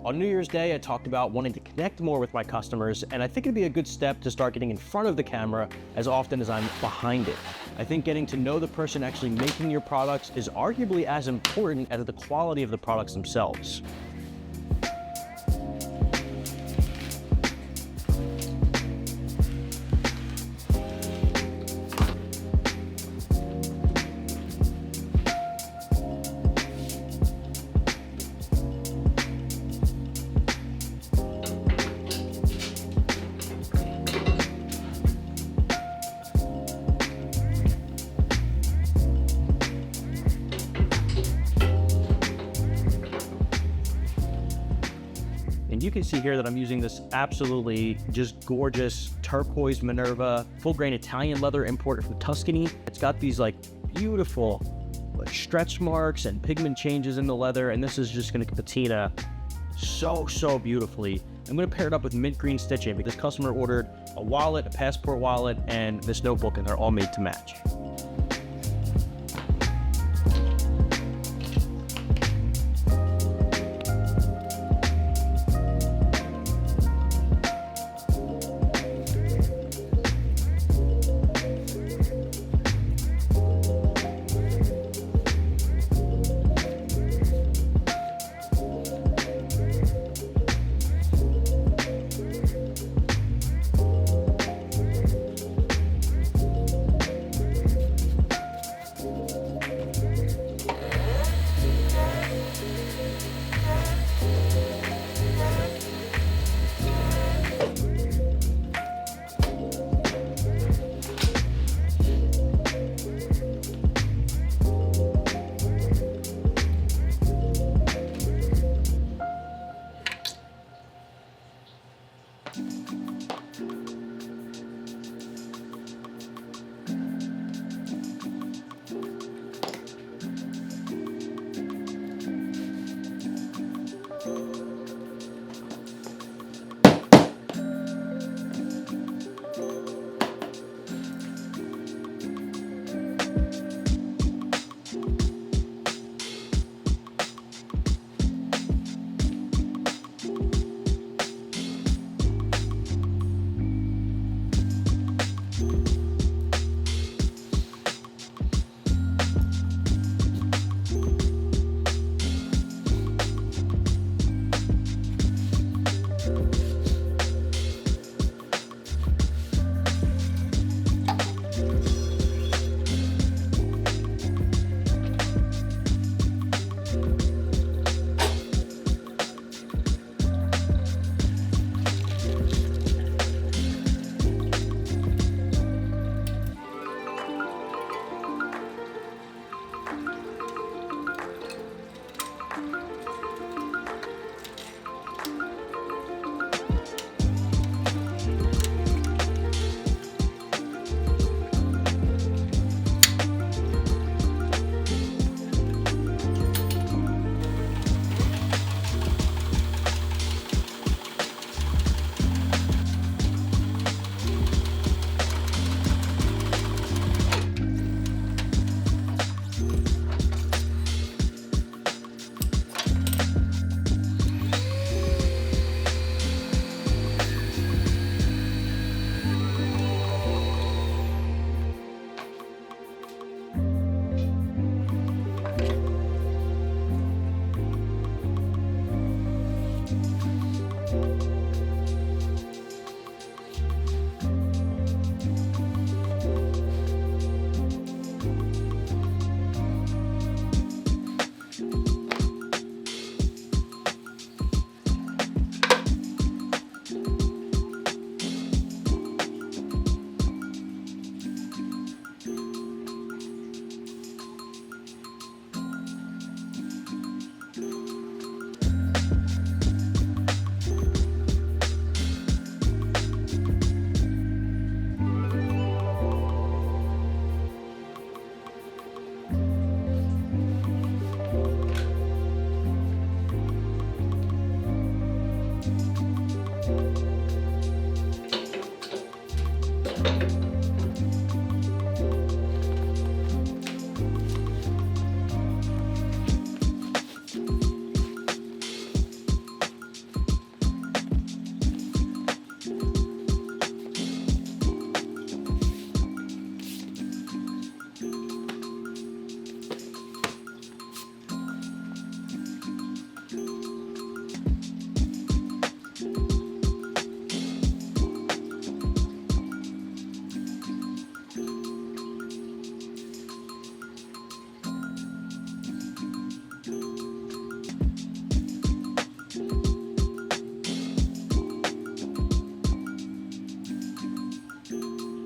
On New Year's Day, I talked about wanting to connect more with my customers, and I think it'd be a good step to start getting in front of the camera as often as I'm behind it. I think getting to know the person actually making your products is arguably as important as the quality of the products themselves. You can see here that I'm using this absolutely just gorgeous turquoise Minerva full grain Italian leather imported from Tuscany. It's got these like beautiful stretch marks and pigment changes in the leather, and this is just going to patina so beautifully. I'm going to pair it up with mint green stitching because this customer ordered a wallet, a passport wallet, and this notebook, and they're all made to match.